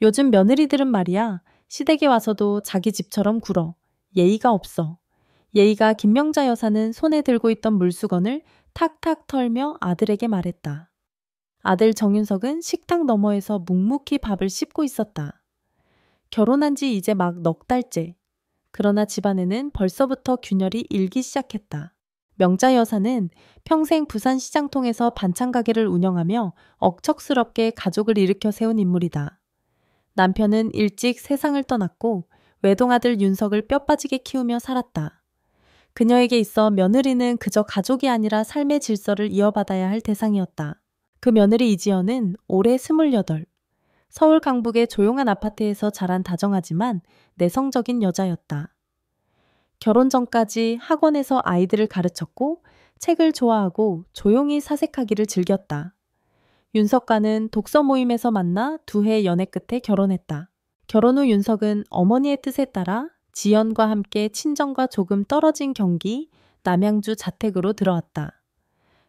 요즘 며느리들은 말이야, 시댁에 와서도 자기 집처럼 굴어. 예의가 없어. 예의가 김명자 여사는 손에 들고 있던 물수건을 탁탁 털며 아들에게 말했다. 아들 정윤석은 식탁 너머에서 묵묵히 밥을 씹고 있었다. 결혼한 지 이제 막 넉 달째. 그러나 집안에는 벌써부터 균열이 일기 시작했다. 명자 여사는 평생 부산시장통에서 반찬 가게를 운영하며 억척스럽게 가족을 일으켜 세운 인물이다. 남편은 일찍 세상을 떠났고 외동아들 윤석을 뼈 빠지게 키우며 살았다. 그녀에게 있어 며느리는 그저 가족이 아니라 삶의 질서를 이어받아야 할 대상이었다. 그 며느리 이지연은 올해 28, 서울 강북의 조용한 아파트에서 자란 다정하지만 내성적인 여자였다. 결혼 전까지 학원에서 아이들을 가르쳤고 책을 좋아하고 조용히 사색하기를 즐겼다. 윤석과는 독서 모임에서 만나 두 해 연애 끝에 결혼했다. 결혼 후 윤석은 어머니의 뜻에 따라 지연과 함께 친정과 조금 떨어진 경기 남양주 자택으로 들어왔다.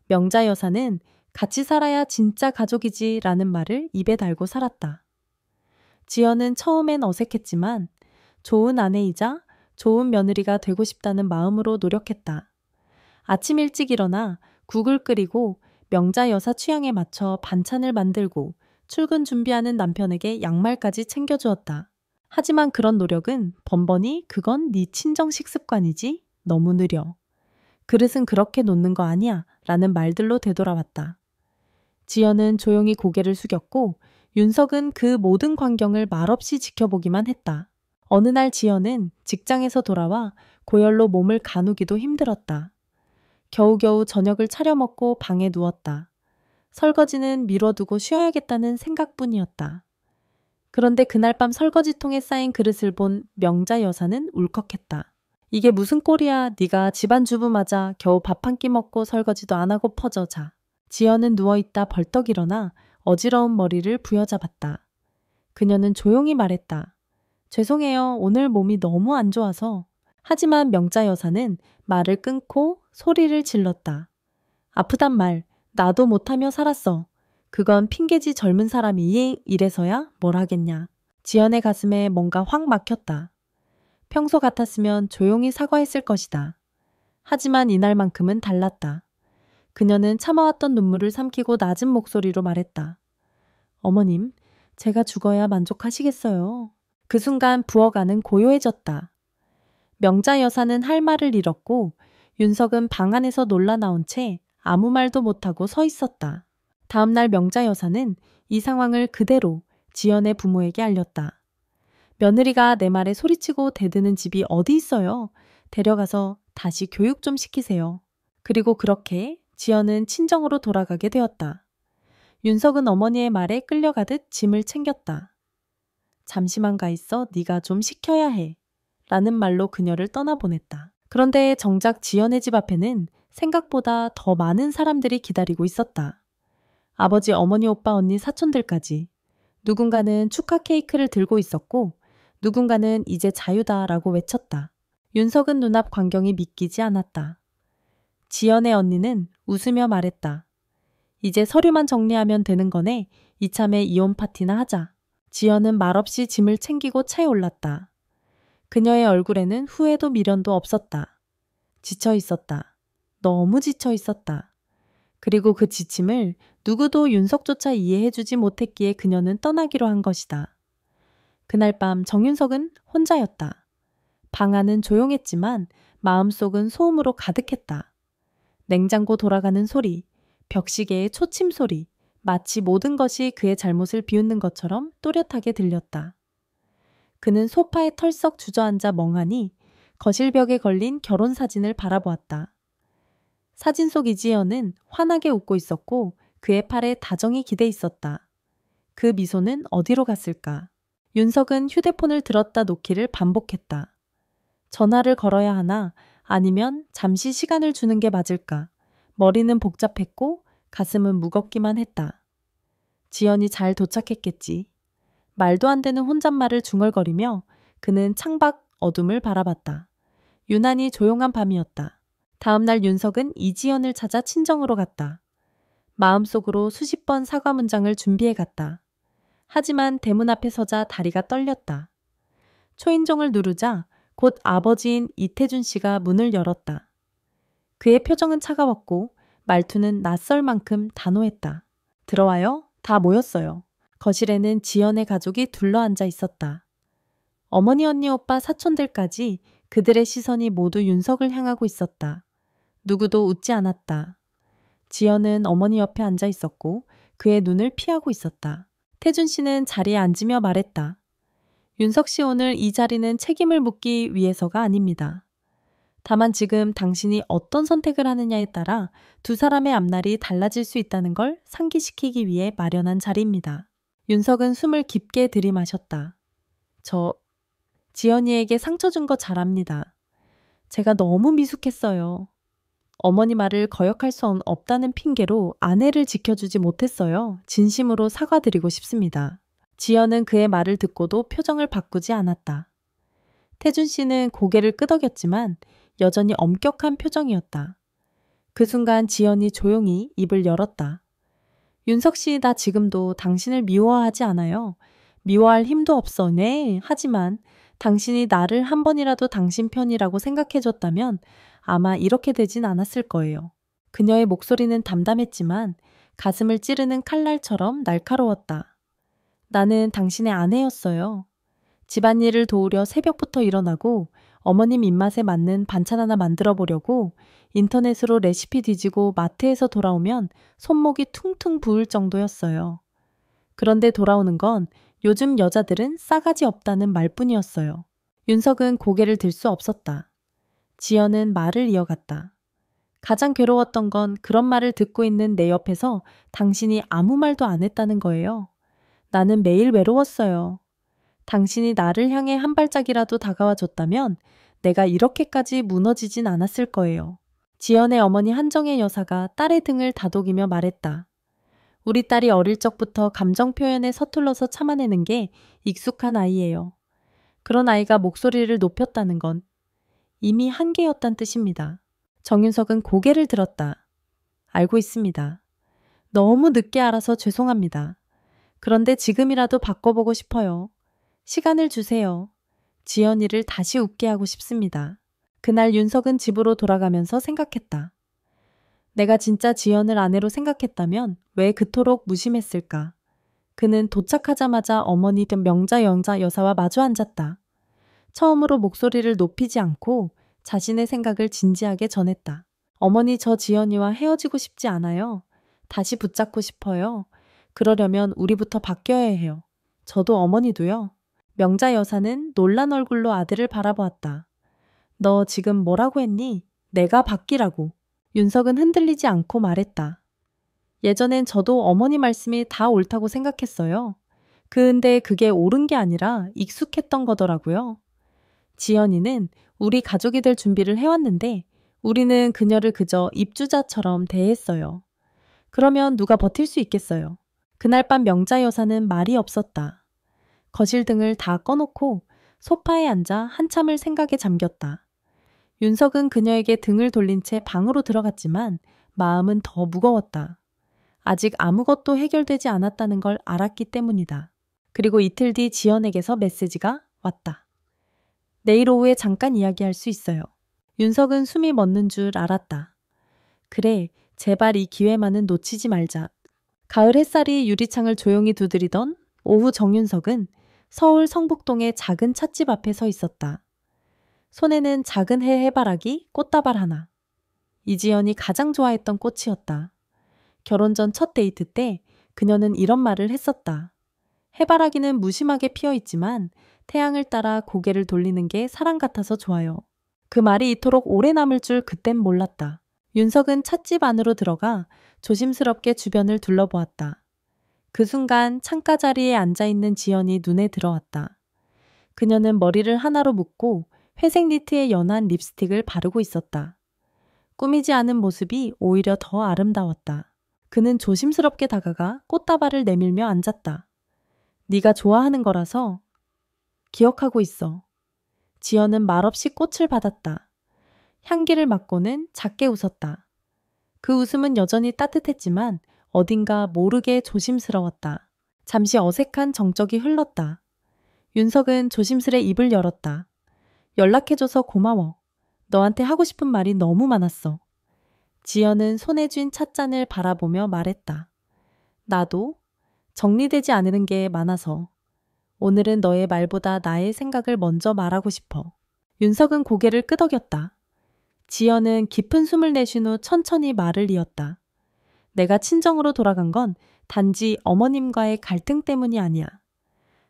명자 여사는 같이 살아야 진짜 가족이지 라는 말을 입에 달고 살았다. 지연은 처음엔 어색했지만 좋은 아내이자 좋은 며느리가 되고 싶다는 마음으로 노력했다. 아침 일찍 일어나 국을 끓이고 명자 여사 취향에 맞춰 반찬을 만들고 출근 준비하는 남편에게 양말까지 챙겨주었다. 하지만 그런 노력은 번번이 그건 네 친정 식습관이지 너무 느려. 그릇은 그렇게 놓는 거 아니야 라는 말들로 되돌아왔다. 지연은 조용히 고개를 숙였고 윤석은 그 모든 광경을 말없이 지켜보기만 했다. 어느 날 지연은 직장에서 돌아와 고열로 몸을 가누기도 힘들었다. 겨우겨우 저녁을 차려 먹고 방에 누웠다. 설거지는 미뤄두고 쉬어야겠다는 생각뿐이었다. 그런데 그날 밤 설거지통에 쌓인 그릇을 본 명자 여사는 울컥했다. 이게 무슨 꼴이야. 네가 집안 주부마저 겨우 밥 한 끼 먹고 설거지도 안 하고 퍼져 자. 지연은 누워있다 벌떡 일어나 어지러운 머리를 부여잡았다. 그녀는 조용히 말했다. 죄송해요. 오늘 몸이 너무 안 좋아서. 하지만 명자 여사는 말을 끊고 소리를 질렀다. 아프단 말 나도 못하며 살았어. 그건 핑계지 젊은 사람이 이래서야 뭘 하겠냐. 지연의 가슴에 뭔가 확 막혔다. 평소 같았으면 조용히 사과했을 것이다. 하지만 이날만큼은 달랐다. 그녀는 참아왔던 눈물을 삼키고 낮은 목소리로 말했다. 어머님, 제가 죽어야 만족하시겠어요. 그 순간 부엌 안은 고요해졌다. 명자 여사는 할 말을 잃었고 윤석은 방 안에서 놀라 나온 채 아무 말도 못하고 서 있었다. 다음날 명자 여사는 이 상황을 그대로 지연의 부모에게 알렸다. 며느리가 내 말에 소리치고 대드는 집이 어디 있어요? 데려가서 다시 교육 좀 시키세요. 그리고 그렇게 지연은 친정으로 돌아가게 되었다. 윤석은 어머니의 말에 끌려가듯 짐을 챙겼다. 잠시만 가 있어 네가 좀 시켜야 해. 라는 말로 그녀를 떠나보냈다. 그런데 정작 지연의 집 앞에는 생각보다 더 많은 사람들이 기다리고 있었다. 아버지, 어머니, 오빠, 언니, 사촌들까지. 누군가는 축하 케이크를 들고 있었고 누군가는 이제 자유다라고 외쳤다. 윤석은 눈앞 광경이 믿기지 않았다. 지연의 언니는 웃으며 말했다. 이제 서류만 정리하면 되는 거네. 이참에 이혼 파티나 하자. 지연은 말없이 짐을 챙기고 차에 올랐다. 그녀의 얼굴에는 후회도 미련도 없었다. 지쳐 있었다. 너무 지쳐 있었다. 그리고 그 지침을 누구도 윤석조차 이해해주지 못했기에 그녀는 떠나기로 한 것이다. 그날 밤 정윤석은 혼자였다. 방 안은 조용했지만 마음속은 소음으로 가득했다. 냉장고 돌아가는 소리, 벽시계의 초침 소리, 마치 모든 것이 그의 잘못을 비웃는 것처럼 또렷하게 들렸다. 그는 소파에 털썩 주저앉아 멍하니 거실벽에 걸린 결혼사진을 바라보았다. 사진 속 이지연은 환하게 웃고 있었고 그의 팔에 다정히 기대 있었다. 그 미소는 어디로 갔을까? 윤석은 휴대폰을 들었다 놓기를 반복했다. 전화를 걸어야 하나 아니면 잠시 시간을 주는 게 맞을까? 머리는 복잡했고 가슴은 무겁기만 했다. 지연이 잘 도착했겠지. 말도 안 되는 혼잣말을 중얼거리며 그는 창밖 어둠을 바라봤다. 유난히 조용한 밤이었다. 다음날 윤석은 이지연을 찾아 친정으로 갔다. 마음속으로 수십 번 사과 문장을 준비해 갔다. 하지만 대문 앞에 서자 다리가 떨렸다. 초인종을 누르자 곧 아버지인 이태준 씨가 문을 열었다. 그의 표정은 차가웠고 말투는 낯설 만큼 단호했다. 들어와요? 다 모였어요. 거실에는 지연의 가족이 둘러앉아 있었다. 어머니, 언니, 오빠, 사촌들까지 그들의 시선이 모두 윤석을 향하고 있었다. 누구도 웃지 않았다. 지연은 어머니 옆에 앉아 있었고 그의 눈을 피하고 있었다. 태준 씨는 자리에 앉으며 말했다. 윤석 씨, 오늘 이 자리는 책임을 묻기 위해서가 아닙니다. 다만 지금 당신이 어떤 선택을 하느냐에 따라 두 사람의 앞날이 달라질 수 있다는 걸 상기시키기 위해 마련한 자리입니다. 윤석은 숨을 깊게 들이마셨다. 저 지연이에게 상처 준 거 잘 압니다. 제가 너무 미숙했어요. 어머니 말을 거역할 수 없다는 핑계로 아내를 지켜주지 못했어요. 진심으로 사과드리고 싶습니다. 지연은 그의 말을 듣고도 표정을 바꾸지 않았다. 태준 씨는 고개를 끄덕였지만 여전히 엄격한 표정이었다. 그 순간 지연이 조용히 입을 열었다. 윤석 씨, 나 지금도 당신을 미워하지 않아요. 미워할 힘도 없어. 네, 하지만 당신이 나를 한 번이라도 당신 편이라고 생각해줬다면 아마 이렇게 되진 않았을 거예요. 그녀의 목소리는 담담했지만 가슴을 찌르는 칼날처럼 날카로웠다. 나는 당신의 아내였어요. 집안일을 도우려 새벽부터 일어나고 어머님 입맛에 맞는 반찬 하나 만들어 보려고 인터넷으로 레시피 뒤지고 마트에서 돌아오면 손목이 퉁퉁 부을 정도였어요. 그런데 돌아오는 건 요즘 여자들은 싸가지 없다는 말뿐이었어요. 윤석은 고개를 들 수 없었다. 지연은 말을 이어갔다. 가장 괴로웠던 건 그런 말을 듣고 있는 내 옆에서 당신이 아무 말도 안 했다는 거예요. 나는 매일 외로웠어요. 당신이 나를 향해 한 발짝이라도 다가와 줬다면 내가 이렇게까지 무너지진 않았을 거예요. 지연의 어머니 한정혜 여사가 딸의 등을 다독이며 말했다. 우리 딸이 어릴 적부터 감정 표현에 서툴러서 참아내는 게 익숙한 아이예요. 그런 아이가 목소리를 높였다는 건 이미 한계였단 뜻입니다. 정윤석은 고개를 들었다. 알고 있습니다. 너무 늦게 알아서 죄송합니다. 그런데 지금이라도 바꿔보고 싶어요. 시간을 주세요. 지연이를 다시 웃게 하고 싶습니다. 그날 윤석은 집으로 돌아가면서 생각했다. 내가 진짜 지연을 아내로 생각했다면 왜 그토록 무심했을까? 그는 도착하자마자 어머니 된 명자 여사와 마주 앉았다. 처음으로 목소리를 높이지 않고 자신의 생각을 진지하게 전했다. 어머니, 저 지연이와 헤어지고 싶지 않아요. 다시 붙잡고 싶어요. 그러려면 우리부터 바뀌어야 해요. 저도 어머니도요. 명자 여사는 놀란 얼굴로 아들을 바라보았다. 너 지금 뭐라고 했니? 내가 바뀌라고. 윤석은 흔들리지 않고 말했다. 예전엔 저도 어머니 말씀이 다 옳다고 생각했어요. 근데 그게 옳은 게 아니라 익숙했던 거더라고요. 지연이는 우리 가족이 될 준비를 해왔는데 우리는 그녀를 그저 입주자처럼 대했어요. 그러면 누가 버틸 수 있겠어요. 그날 밤 명자 여사는 말이 없었다. 거실 등을 다 꺼놓고 소파에 앉아 한참을 생각에 잠겼다. 윤석은 그녀에게 등을 돌린 채 방으로 들어갔지만 마음은 더 무거웠다. 아직 아무것도 해결되지 않았다는 걸 알았기 때문이다. 그리고 이틀 뒤 지연에게서 메시지가 왔다. 내일 오후에 잠깐 이야기할 수 있어요. 윤석은 숨이 멎는 줄 알았다. 그래, 제발 이 기회만은 놓치지 말자. 가을 햇살이 유리창을 조용히 두드리던 오후 정윤석은 서울 성북동의 작은 찻집 앞에 서 있었다. 손에는 작은 해바라기, 꽃다발 하나. 이지연이 가장 좋아했던 꽃이었다. 결혼 전 첫 데이트 때 그녀는 이런 말을 했었다. 해바라기는 무심하게 피어 있지만 태양을 따라 고개를 돌리는 게 사랑 같아서 좋아요. 그 말이 이토록 오래 남을 줄 그땐 몰랐다. 윤석은 찻집 안으로 들어가 조심스럽게 주변을 둘러보았다. 그 순간 창가 자리에 앉아있는 지연이 눈에 들어왔다. 그녀는 머리를 하나로 묶고 회색 니트에 연한 립스틱을 바르고 있었다. 꾸미지 않은 모습이 오히려 더 아름다웠다. 그는 조심스럽게 다가가 꽃다발을 내밀며 앉았다. 네가 좋아하는 거라서 기억하고 있어. 지연은 말없이 꽃을 받았다. 향기를 맡고는 작게 웃었다. 그 웃음은 여전히 따뜻했지만 어딘가 모르게 조심스러웠다. 잠시 어색한 정적이 흘렀다. 윤석은 조심스레 입을 열었다. 연락해줘서 고마워. 너한테 하고 싶은 말이 너무 많았어. 지연은 손에 쥔 찻잔을 바라보며 말했다. 나도 정리되지 않는 게 많아서 오늘은 너의 말보다 나의 생각을 먼저 말하고 싶어. 윤석은 고개를 끄덕였다. 지연은 깊은 숨을 내쉰 후 천천히 말을 이었다. 내가 친정으로 돌아간 건 단지 어머님과의 갈등 때문이 아니야.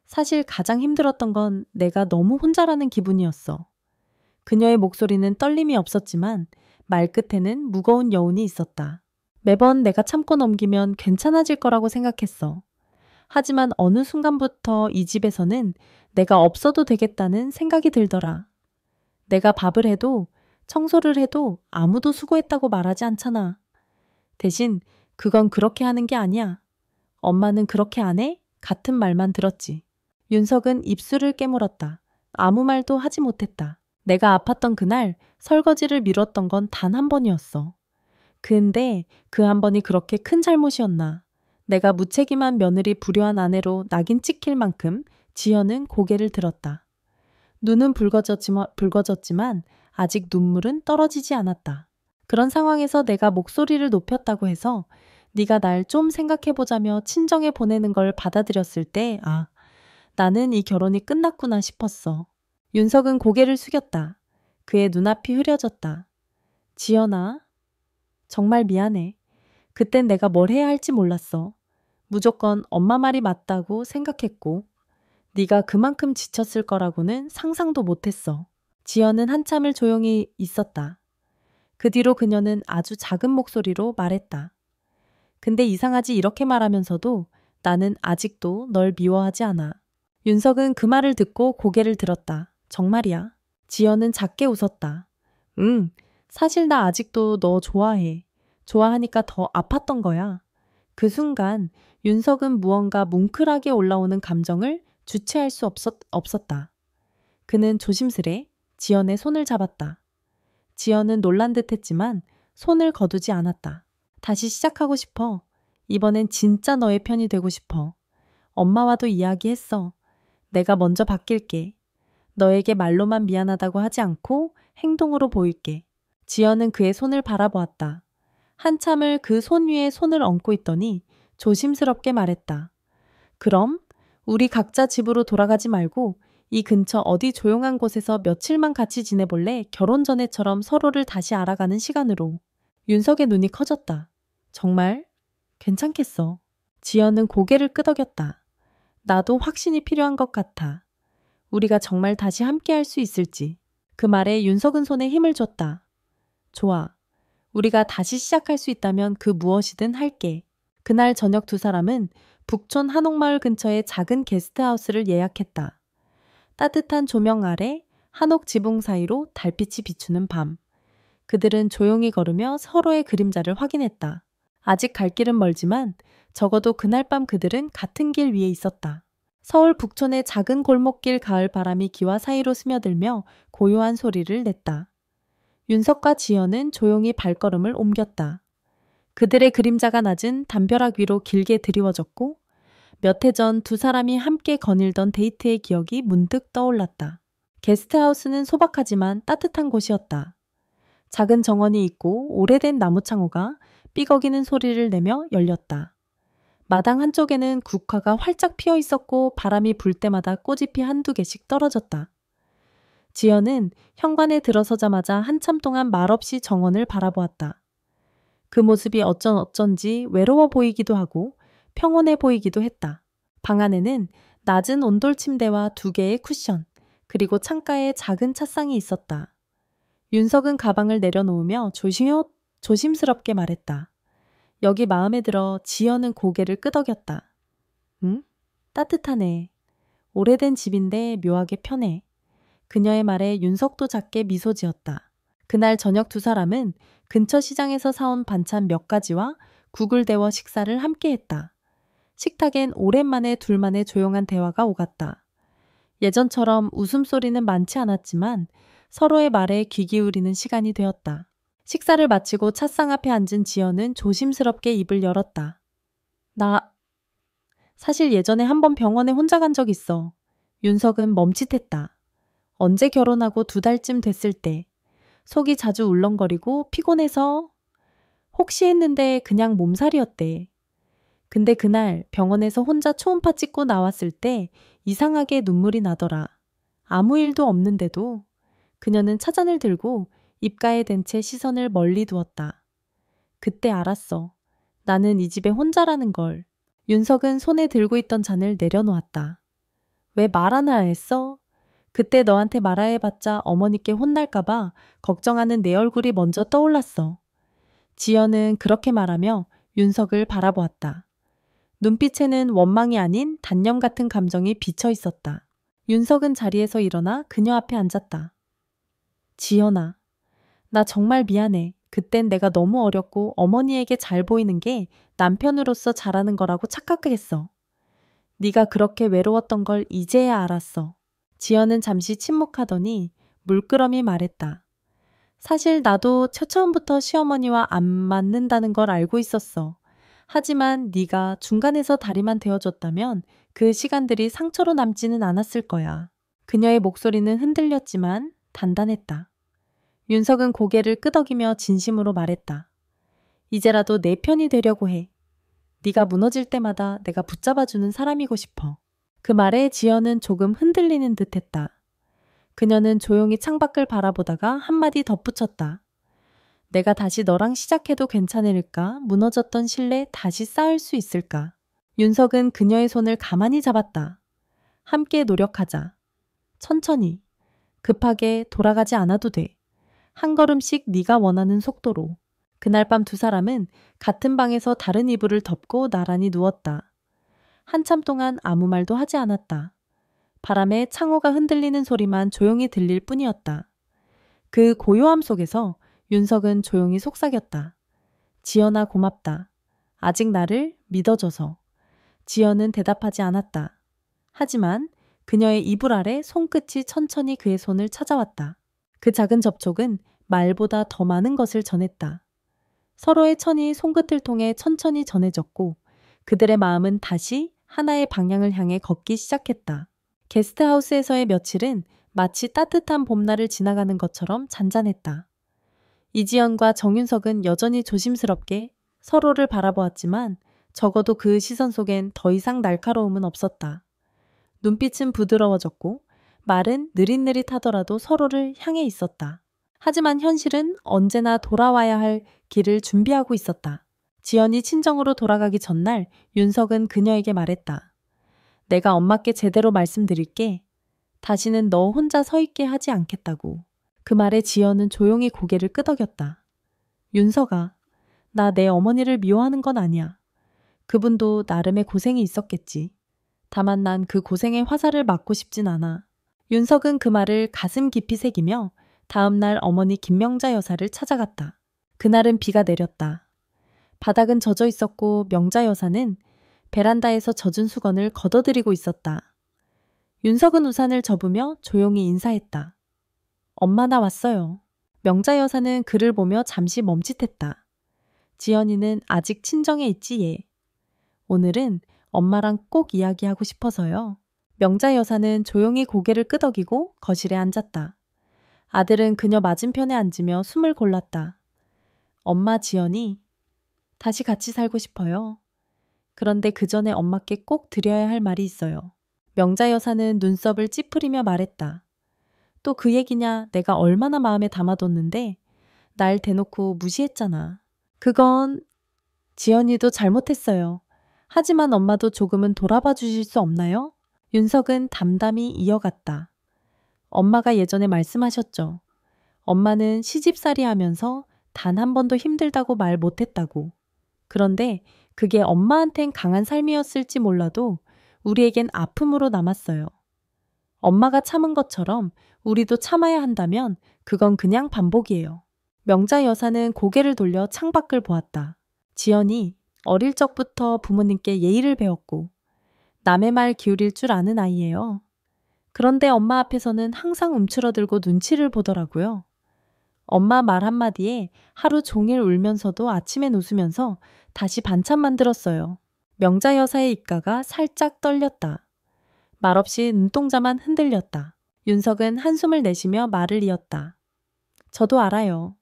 사실 가장 힘들었던 건 내가 너무 혼자라는 기분이었어. 그녀의 목소리는 떨림이 없었지만 말끝에는 무거운 여운이 있었다. 매번 내가 참고 넘기면 괜찮아질 거라고 생각했어. 하지만 어느 순간부터 이 집에서는 내가 없어도 되겠다는 생각이 들더라. 내가 밥을 해도 청소를 해도 아무도 수고했다고 말하지 않잖아. 대신 그건 그렇게 하는 게 아니야. 엄마는 그렇게 안 해? 같은 말만 들었지. 윤석은 입술을 깨물었다. 아무 말도 하지 못했다. 내가 아팠던 그날 설거지를 미뤘던 건 단 한 번이었어. 근데 그 한 번이 그렇게 큰 잘못이었나. 내가 무책임한 며느리 불효한 아내로 낙인 찍힐 만큼 지연은 고개를 들었다. 눈은 붉어졌지만 아직 눈물은 떨어지지 않았다. 그런 상황에서 내가 목소리를 높였다고 해서 네가 날 좀 생각해보자며 친정에 보내는 걸 받아들였을 때 나는 이 결혼이 끝났구나 싶었어. 윤석은 고개를 숙였다. 그의 눈앞이 흐려졌다. 지연아, 정말 미안해. 그땐 내가 뭘 해야 할지 몰랐어. 무조건 엄마 말이 맞다고 생각했고 네가 그만큼 지쳤을 거라고는 상상도 못했어. 지연은 한참을 조용히 있었다. 그 뒤로 그녀는 아주 작은 목소리로 말했다. 근데 이상하지 이렇게 말하면서도 나는 아직도 널 미워하지 않아. 윤석은 그 말을 듣고 고개를 들었다. 정말이야. 지연은 작게 웃었다. 응, 사실 나 아직도 너 좋아해. 좋아하니까 더 아팠던 거야. 그 순간 윤석은 무언가 뭉클하게 올라오는 감정을 주체할 수 없었다. 그는 조심스레 지연의 손을 잡았다. 지연은 놀란 듯 했지만 손을 거두지 않았다. 다시 시작하고 싶어. 이번엔 진짜 너의 편이 되고 싶어. 엄마와도 이야기했어. 내가 먼저 바뀔게. 너에게 말로만 미안하다고 하지 않고 행동으로 보일게. 지연은 그의 손을 바라보았다. 한참을 그 손 위에 손을 얹고 있더니 조심스럽게 말했다. 그럼 우리 각자 집으로 돌아가지 말고 이 근처 어디 조용한 곳에서 며칠만 같이 지내볼래? 결혼 전에처럼 서로를 다시 알아가는 시간으로. 윤석의 눈이 커졌다. 정말? 괜찮겠어. 지연은 고개를 끄덕였다. 나도 확신이 필요한 것 같아. 우리가 정말 다시 함께할 수 있을지. 그 말에 윤석은 손에 힘을 줬다. 좋아. 우리가 다시 시작할 수 있다면 그 무엇이든 할게. 그날 저녁 두 사람은 북촌 한옥마을 근처의 작은 게스트하우스를 예약했다. 따뜻한 조명 아래 한옥 지붕 사이로 달빛이 비추는 밤. 그들은 조용히 걸으며 서로의 그림자를 확인했다. 아직 갈 길은 멀지만 적어도 그날 밤 그들은 같은 길 위에 있었다. 서울 북촌의 작은 골목길 가을 바람이 기와 사이로 스며들며 고요한 소리를 냈다. 윤석과 지연은 조용히 발걸음을 옮겼다. 그들의 그림자가 낮은 담벼락 위로 길게 드리워졌고 몇 해 전 두 사람이 함께 거닐던 데이트의 기억이 문득 떠올랐다. 게스트하우스는 소박하지만 따뜻한 곳이었다. 작은 정원이 있고 오래된 나무창호가 삐걱이는 소리를 내며 열렸다. 마당 한쪽에는 국화가 활짝 피어 있었고 바람이 불 때마다 꽃잎이 한두 개씩 떨어졌다. 지연은 현관에 들어서자마자 한참 동안 말없이 정원을 바라보았다. 그 모습이 어쩐지 외로워 보이기도 하고 평온해 보이기도 했다. 방 안에는 낮은 온돌 침대와 두 개의 쿠션, 그리고 창가에 작은 찻상이 있었다. 윤석은 가방을 내려놓으며 조심스럽게 말했다. 여기 마음에 들어. 지연은 고개를 끄덕였다. 응? 따뜻하네. 오래된 집인데 묘하게 편해. 그녀의 말에 윤석도 작게 미소 지었다. 그날 저녁 두 사람은 근처 시장에서 사온 반찬 몇 가지와 국을 데워 식사를 함께 했다. 식탁엔 오랜만에 둘만의 조용한 대화가 오갔다. 예전처럼 웃음소리는 많지 않았지만 서로의 말에 귀 기울이는 시간이 되었다. 식사를 마치고 찻상 앞에 앉은 지연은 조심스럽게 입을 열었다. 나 사실 예전에 한번 병원에 혼자 간 적 있어. 윤석은 멈칫했다. 언제 결혼하고 2달쯤 됐을 때. 속이 자주 울렁거리고 피곤해서 혹시 했는데 그냥 몸살이었대. 근데 그날 병원에서 혼자 초음파 찍고 나왔을 때 이상하게 눈물이 나더라. 아무 일도 없는데도. 그녀는 차잔을 들고 입가에 댄 채 시선을 멀리 두었다. 그때 알았어. 나는 이 집에 혼자라는 걸. 윤석은 손에 들고 있던 잔을 내려놓았다. 왜 말 안 했어? 그때 너한테 말아 해봤자 어머니께 혼날까봐 걱정하는 내 얼굴이 먼저 떠올랐어. 지연은 그렇게 말하며 윤석을 바라보았다. 눈빛에는 원망이 아닌 단념 같은 감정이 비쳐 있었다. 윤석은 자리에서 일어나 그녀 앞에 앉았다. 지연아, 나 정말 미안해. 그땐 내가 너무 어렸고 어머니에게 잘 보이는 게 남편으로서 잘하는 거라고 착각했어. 네가 그렇게 외로웠던 걸 이제야 알았어. 지연은 잠시 침묵하더니 물끄러미 말했다. 사실 나도 처음부터 시어머니와 안 맞는다는 걸 알고 있었어. 하지만 네가 중간에서 다리만 되어줬다면 그 시간들이 상처로 남지는 않았을 거야. 그녀의 목소리는 흔들렸지만 단단했다. 윤석은 고개를 끄덕이며 진심으로 말했다. 이제라도 내 편이 되려고 해. 네가 무너질 때마다 내가 붙잡아주는 사람이고 싶어. 그 말에 지연은 조금 흔들리는 듯했다. 그녀는 조용히 창밖을 바라보다가 한마디 덧붙였다. 내가 다시 너랑 시작해도 괜찮을까? 무너졌던 신뢰 다시 쌓을 수 있을까? 윤석은 그녀의 손을 가만히 잡았다. 함께 노력하자. 천천히. 급하게 돌아가지 않아도 돼. 한 걸음씩 네가 원하는 속도로. 그날 밤 2사람은 같은 방에서 다른 이불을 덮고 나란히 누웠다. 한참 동안 아무 말도 하지 않았다. 바람에 창호가 흔들리는 소리만 조용히 들릴 뿐이었다. 그 고요함 속에서 윤석은 조용히 속삭였다. 지연아 고맙다. 아직 나를 믿어줘서. 지연은 대답하지 않았다. 하지만 그녀의 이불 아래 손끝이 천천히 그의 손을 찾아왔다. 그 작은 접촉은 말보다 더 많은 것을 전했다. 서로의 천이 손끝을 통해 천천히 전해졌고 그들의 마음은 다시 하나의 방향을 향해 걷기 시작했다. 게스트하우스에서의 며칠은 마치 따뜻한 봄날을 지나가는 것처럼 잔잔했다. 이지연과 정윤석은 여전히 조심스럽게 서로를 바라보았지만 적어도 그 시선 속엔 더 이상 날카로움은 없었다. 눈빛은 부드러워졌고 말은 느릿느릿하더라도 서로를 향해 있었다. 하지만 현실은 언제나 돌아와야 할 길을 준비하고 있었다. 지연이 친정으로 돌아가기 전날 윤석은 그녀에게 말했다. 내가 엄마께 제대로 말씀드릴게. 다시는 너 혼자 서 있게 하지 않겠다고. 그 말에 지연은 조용히 고개를 끄덕였다. 윤석아, 나 내 어머니를 미워하는 건 아니야. 그분도 나름의 고생이 있었겠지. 다만 난 그 고생의 화살을 맞고 싶진 않아. 윤석은 그 말을 가슴 깊이 새기며 다음 날 어머니 김명자 여사를 찾아갔다. 그날은 비가 내렸다. 바닥은 젖어 있었고 명자 여사는 베란다에서 젖은 수건을 걷어들이고 있었다. 윤석은 우산을 접으며 조용히 인사했다. 엄마 나 왔어요. 명자 여사는 그를 보며 잠시 멈칫했다. 지연이는 아직 친정에 있지 얘. 오늘은 엄마랑 꼭 이야기하고 싶어서요. 명자 여사는 조용히 고개를 끄덕이고 거실에 앉았다. 아들은 그녀 맞은편에 앉으며 숨을 골랐다. 엄마 지연이 다시 같이 살고 싶어요. 그런데 그 전에 엄마께 꼭 드려야 할 말이 있어요. 명자 여사는 눈썹을 찌푸리며 말했다. 또 그 얘기냐 내가 얼마나 마음에 담아뒀는데 날 대놓고 무시했잖아. 그건 지연이도 잘못했어요. 하지만 엄마도 조금은 돌아봐 주실 수 없나요? 윤석은 담담히 이어갔다. 엄마가 예전에 말씀하셨죠. 엄마는 시집살이 하면서 단 한 번도 힘들다고 말 못했다고. 그런데 그게 엄마한텐 강한 삶이었을지 몰라도 우리에겐 아픔으로 남았어요. 엄마가 참은 것처럼 우리도 참아야 한다면 그건 그냥 반복이에요. 명자 여사는 고개를 돌려 창밖을 보았다. 지연이 어릴 적부터 부모님께 예의를 배웠고 남의 말 기울일 줄 아는 아이예요. 그런데 엄마 앞에서는 항상 움츠러들고 눈치를 보더라고요. 엄마 말 한마디에 하루 종일 울면서도 아침엔 웃으면서 다시 반찬 만들었어요. 명자 여사의 입가가 살짝 떨렸다. 말없이 눈동자만 흔들렸다. 윤석은 한숨을 내쉬며 말을 이었다. 저도 알아요.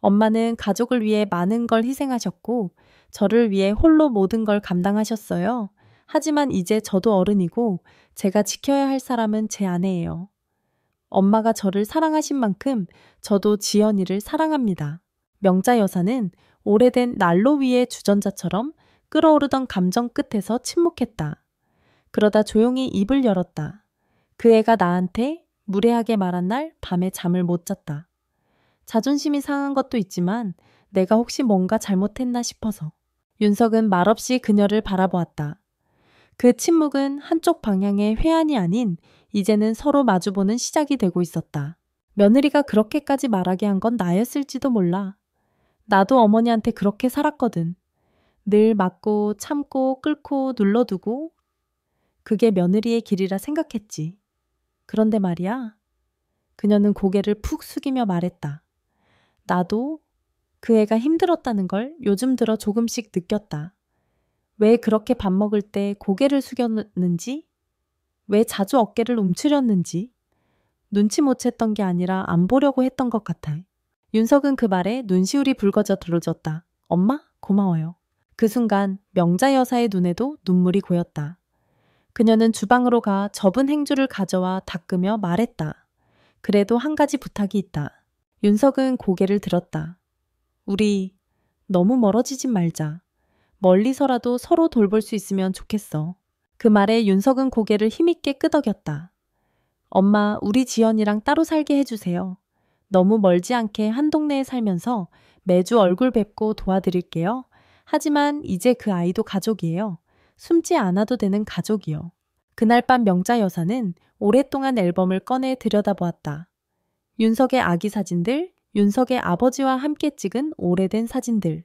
엄마는 가족을 위해 많은 걸 희생하셨고 저를 위해 홀로 모든 걸 감당하셨어요. 하지만 이제 저도 어른이고 제가 지켜야 할 사람은 제 아내예요. 엄마가 저를 사랑하신 만큼 저도 지연이를 사랑합니다. 명자 여사는 오래된 난로 위의 주전자처럼 끓어오르던 감정 끝에서 침묵했다. 그러다 조용히 입을 열었다. 그 애가 나한테 무례하게 말한 날 밤에 잠을 못 잤다. 자존심이 상한 것도 있지만 내가 혹시 뭔가 잘못했나 싶어서. 윤석은 말없이 그녀를 바라보았다. 그 침묵은 한쪽 방향의 회한이 아닌 이제는 서로 마주보는 시작이 되고 있었다. 며느리가 그렇게까지 말하게 한 건 나였을지도 몰라. 나도 어머니한테 그렇게 살았거든. 늘 맞고 참고 끓고 눌러두고 그게 며느리의 길이라 생각했지. 그런데 말이야. 그녀는 고개를 푹 숙이며 말했다. 나도 그 애가 힘들었다는 걸 요즘 들어 조금씩 느꼈다. 왜 그렇게 밥 먹을 때 고개를 숙였는지, 왜 자주 어깨를 움츠렸는지 눈치 못 챘던 게 아니라 안 보려고 했던 것 같아. 윤석은 그 말에 눈시울이 붉어져 들어졌다. 엄마? 고마워요. 그 순간 명자 여사의 눈에도 눈물이 고였다. 그녀는 주방으로 가 접은 행주를 가져와 닦으며 말했다. 그래도 한 가지 부탁이 있다. 윤석은 고개를 들었다. 우리 너무 멀어지진 말자. 멀리서라도 서로 돌볼 수 있으면 좋겠어. 그 말에 윤석은 고개를 힘있게 끄덕였다. 엄마, 우리 지연이랑 따로 살게 해주세요. 너무 멀지 않게 한 동네에 살면서 매주 얼굴 뵙고 도와드릴게요. 하지만 이제 그 아이도 가족이에요. 숨지 않아도 되는 가족이요. 그날 밤 명자 여사는 오랫동안 앨범을 꺼내 들여다보았다. 윤석의 아기 사진들, 윤석의 아버지와 함께 찍은 오래된 사진들,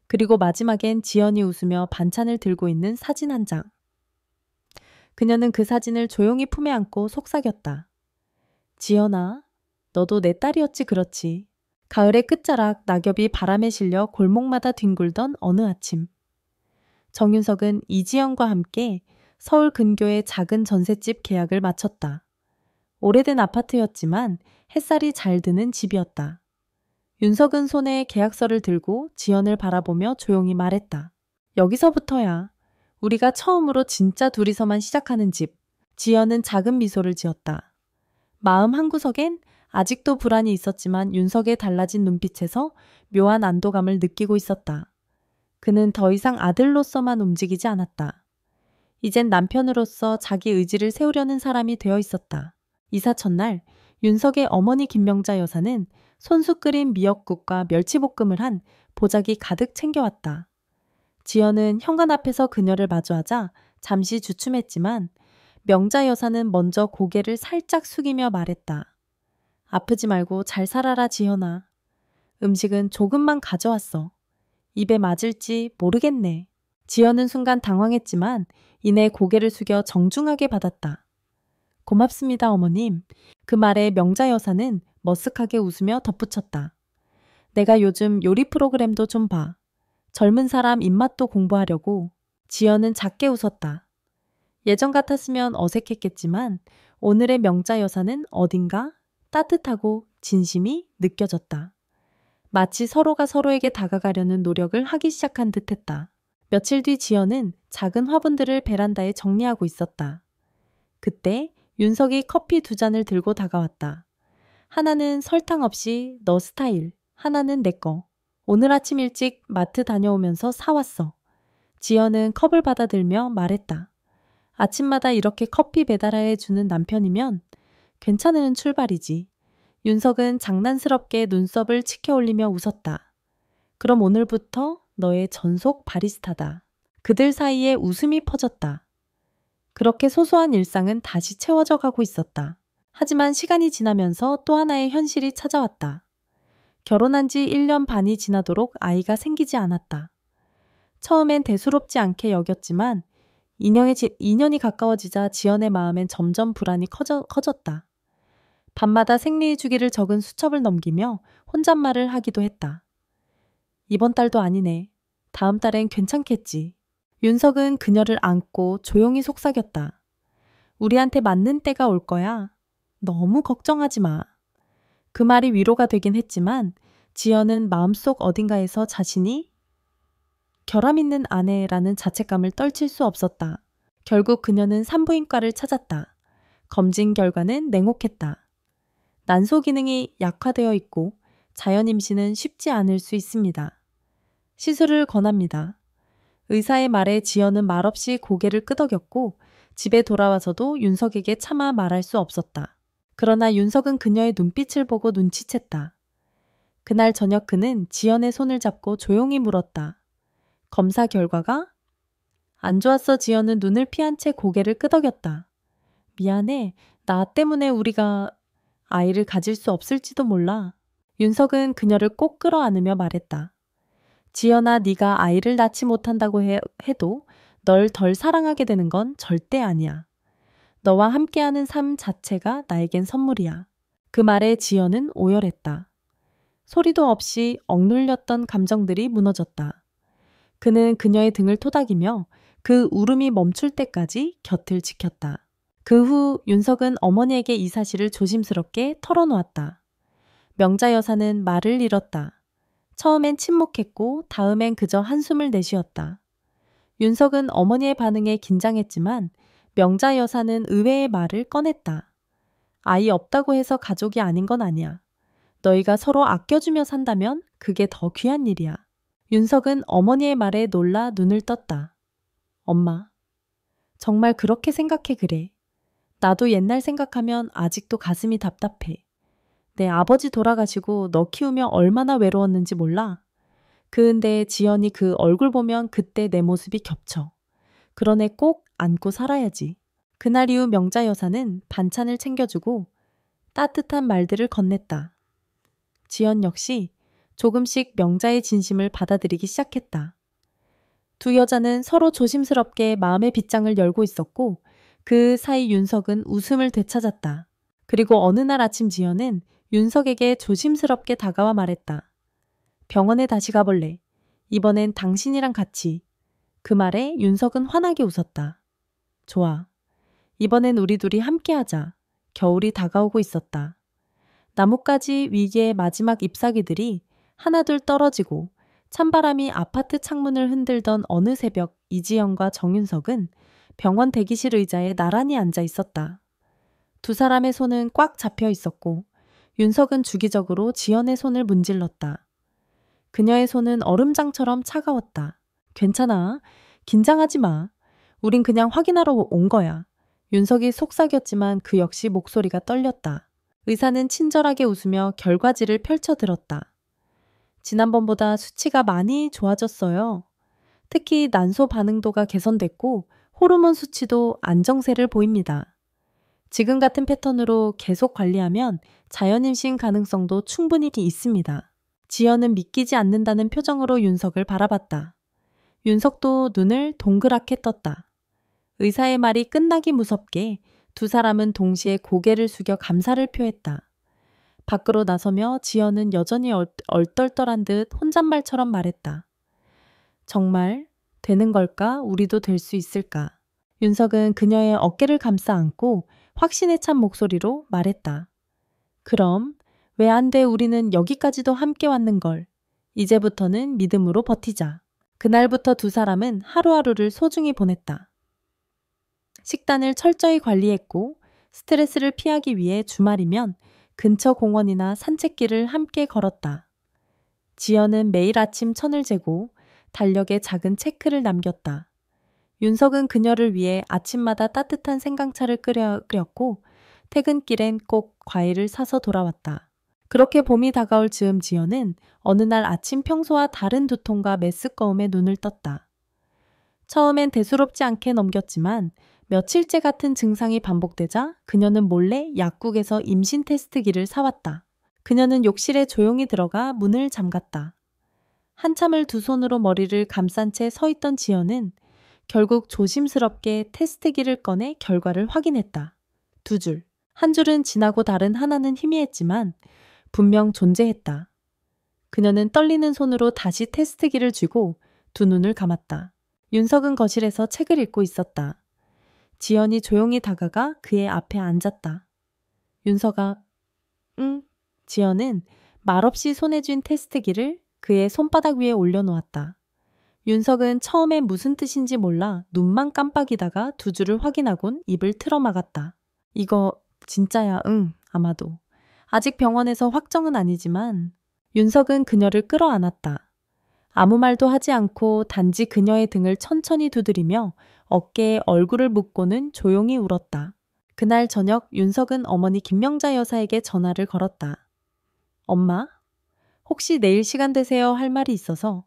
그리고 마지막엔 지연이 웃으며 반찬을 들고 있는 사진 한 장. 그녀는 그 사진을 조용히 품에 안고 속삭였다. 지연아, 너도 내 딸이었지 그렇지. 가을의 끝자락 낙엽이 바람에 실려 골목마다 뒹굴던 어느 아침. 정윤석은 이지연과 함께 서울 근교의 작은 전셋집 계약을 마쳤다. 오래된 아파트였지만 햇살이 잘 드는 집이었다. 윤석은 손에 계약서를 들고 지연을 바라보며 조용히 말했다. 여기서부터야. 우리가 처음으로 진짜 둘이서만 시작하는 집. 지연은 작은 미소를 지었다. 마음 한구석엔 아직도 불안이 있었지만 윤석의 달라진 눈빛에서 묘한 안도감을 느끼고 있었다. 그는 더 이상 아들로서만 움직이지 않았다. 이젠 남편으로서 자기 의지를 세우려는 사람이 되어 있었다. 이사 첫날 윤석의 어머니 김명자 여사는 손수 끓인 미역국과 멸치볶음을 한 보자기 가득 챙겨왔다. 지연은 현관 앞에서 그녀를 마주하자 잠시 주춤했지만 명자 여사는 먼저 고개를 살짝 숙이며 말했다. 아프지 말고 잘 살아라 지연아. 음식은 조금만 가져왔어. 입에 맞을지 모르겠네. 지연은 순간 당황했지만 이내 고개를 숙여 정중하게 받았다. 고맙습니다 어머님. 그 말에 명자 여사는 머쓱하게 웃으며 덧붙였다. 내가 요즘 요리 프로그램도 좀 봐. 젊은 사람 입맛도 공부하려고. 지연은 작게 웃었다. 예전 같았으면 어색했겠지만 오늘의 명자 여사는 어딘가 따뜻하고 진심이 느껴졌다. 마치 서로가 서로에게 다가가려는 노력을 하기 시작한 듯했다. 며칠 뒤 지연은 작은 화분들을 베란다에 정리하고 있었다. 그때 윤석이 커피 2잔을 들고 다가왔다. 하나는 설탕 없이 너 스타일, 하나는 내 거. 오늘 아침 일찍 마트 다녀오면서 사왔어. 지연은 컵을 받아들며 말했다. 아침마다 이렇게 커피 배달해 주는 남편이면 괜찮은 출발이지. 윤석은 장난스럽게 눈썹을 치켜 올리며 웃었다. 그럼 오늘부터 너의 전속 바리스타다. 그들 사이에 웃음이 퍼졌다. 그렇게 소소한 일상은 다시 채워져 가고 있었다. 하지만 시간이 지나면서 또 하나의 현실이 찾아왔다. 결혼한 지 1년 반이 지나도록 아이가 생기지 않았다. 처음엔 대수롭지 않게 여겼지만 2년이 가까워지자 지연의 마음엔 점점 불안이 커졌다. 밤마다 생리 주기를 적은 수첩을 넘기며 혼잣말을 하기도 했다. 이번 달도 아니네. 다음 달엔 괜찮겠지. 윤석은 그녀를 안고 조용히 속삭였다. 우리한테 맞는 때가 올 거야. 너무 걱정하지 마. 그 말이 위로가 되긴 했지만 지연은 마음속 어딘가에서 자신이 결함 있는 아내라는 자책감을 떨칠 수 없었다. 결국 그녀는 산부인과를 찾았다. 검진 결과는 냉혹했다. 난소 기능이 약화되어 있고 자연 임신은 쉽지 않을 수 있습니다. 시술을 권합니다. 의사의 말에 지연은 말없이 고개를 끄덕였고 집에 돌아와서도 윤석에게 차마 말할 수 없었다. 그러나 윤석은 그녀의 눈빛을 보고 눈치챘다. 그날 저녁 그는 지연의 손을 잡고 조용히 물었다. 검사 결과가? 안 좋았어. 지연은 눈을 피한 채 고개를 끄덕였다. 미안해. 나 때문에 우리가 아이를 가질 수 없을지도 몰라. 윤석은 그녀를 꼭 끌어안으며 말했다. 지연아, 네가 아이를 낳지 못한다고 해도 널 덜 사랑하게 되는 건 절대 아니야. 너와 함께하는 삶 자체가 나에겐 선물이야. 그 말에 지연은 오열했다. 소리도 없이 억눌렸던 감정들이 무너졌다. 그는 그녀의 등을 토닥이며 그 울음이 멈출 때까지 곁을 지켰다. 그 후 윤석은 어머니에게 이 사실을 조심스럽게 털어놓았다. 명자 여사는 말을 잃었다. 처음엔 침묵했고 다음엔 그저 한숨을 내쉬었다. 윤석은 어머니의 반응에 긴장했지만 명자 여사는 의외의 말을 꺼냈다. 아이 없다고 해서 가족이 아닌 건 아니야. 너희가 서로 아껴주며 산다면 그게 더 귀한 일이야. 윤석은 어머니의 말에 놀라 눈을 떴다. 엄마, 정말 그렇게 생각해 그래. 나도 옛날 생각하면 아직도 가슴이 답답해. 내 아버지 돌아가시고 너 키우며 얼마나 외로웠는지 몰라. 근데 지연이 그 얼굴 보면 그때 내 모습이 겹쳐. 그런 애 꼭 안고 살아야지. 그날 이후 명자 여사는 반찬을 챙겨주고 따뜻한 말들을 건넸다. 지연 역시 조금씩 명자의 진심을 받아들이기 시작했다. 두 여자는 서로 조심스럽게 마음의 빗장을 열고 있었고 그 사이 윤석은 웃음을 되찾았다. 그리고 어느 날 아침 지연은 윤석에게 조심스럽게 다가와 말했다. 병원에 다시 가볼래. 이번엔 당신이랑 같이. 그 말에 윤석은 환하게 웃었다. 좋아. 이번엔 우리 둘이 함께하자. 겨울이 다가오고 있었다. 나뭇가지 위기의 마지막 잎사귀들이 하나둘 떨어지고 찬바람이 아파트 창문을 흔들던 어느 새벽 이지영과 정윤석은 병원 대기실 의자에 나란히 앉아 있었다. 두 사람의 손은 꽉 잡혀 있었고 윤석은 주기적으로 지연의 손을 문질렀다. 그녀의 손은 얼음장처럼 차가웠다. 괜찮아. 긴장하지 마. 우린 그냥 확인하러 온 거야. 윤석이 속삭였지만 그 역시 목소리가 떨렸다. 의사는 친절하게 웃으며 결과지를 펼쳐들었다. 지난번보다 수치가 많이 좋아졌어요. 특히 난소 반응도가 개선됐고 호르몬 수치도 안정세를 보입니다. 지금 같은 패턴으로 계속 관리하면 자연임신 가능성도 충분히 있습니다. 지연은 믿기지 않는다는 표정으로 윤석을 바라봤다. 윤석도 눈을 동그랗게 떴다. 의사의 말이 끝나기 무섭게 두 사람은 동시에 고개를 숙여 감사를 표했다. 밖으로 나서며 지연은 여전히 얼떨떨한 듯 혼잣말처럼 말했다. 정말 되는 걸까? 우리도 될 수 있을까? 윤석은 그녀의 어깨를 감싸 안고 확신에 찬 목소리로 말했다. 그럼 왜 안 돼? 우리는 여기까지도 함께 왔는걸. 이제부터는 믿음으로 버티자. 그날부터 두 사람은 하루하루를 소중히 보냈다. 식단을 철저히 관리했고 스트레스를 피하기 위해 주말이면 근처 공원이나 산책길을 함께 걸었다. 지연은 매일 아침 천을 재고 달력에 작은 체크를 남겼다. 윤석은 그녀를 위해 아침마다 따뜻한 생강차를 끓였고 퇴근길엔 꼭 과일을 사서 돌아왔다. 그렇게 봄이 다가올 즈음 지연은 어느 날 아침 평소와 다른 두통과 메스꺼움에 눈을 떴다. 처음엔 대수롭지 않게 넘겼지만 며칠째 같은 증상이 반복되자 그녀는 몰래 약국에서 임신 테스트기를 사왔다. 그녀는 욕실에 조용히 들어가 문을 잠갔다. 한참을 두 손으로 머리를 감싼 채 서 있던 지연은 결국 조심스럽게 테스트기를 꺼내 결과를 확인했다. 두 줄. 한 줄은 진하고 다른 하나는 희미했지만 분명 존재했다. 그녀는 떨리는 손으로 다시 테스트기를 쥐고 두 눈을 감았다. 윤석은 거실에서 책을 읽고 있었다. 지연이 조용히 다가가 그의 앞에 앉았다. 윤석아, 응. 지연은 말없이 손에 쥔 테스트기를 그의 손바닥 위에 올려놓았다. 윤석은 처음엔 무슨 뜻인지 몰라 눈만 깜빡이다가 두 줄을 확인하곤 입을 틀어막았다. 이거 진짜야, 응, 아마도. 아직 병원에서 확정은 아니지만 윤석은 그녀를 끌어안았다. 아무 말도 하지 않고 단지 그녀의 등을 천천히 두드리며 어깨에 얼굴을 묻고는 조용히 울었다. 그날 저녁 윤석은 어머니 김명자 여사에게 전화를 걸었다. 엄마? 혹시 내일 시간 되세요? 할 말이 있어서.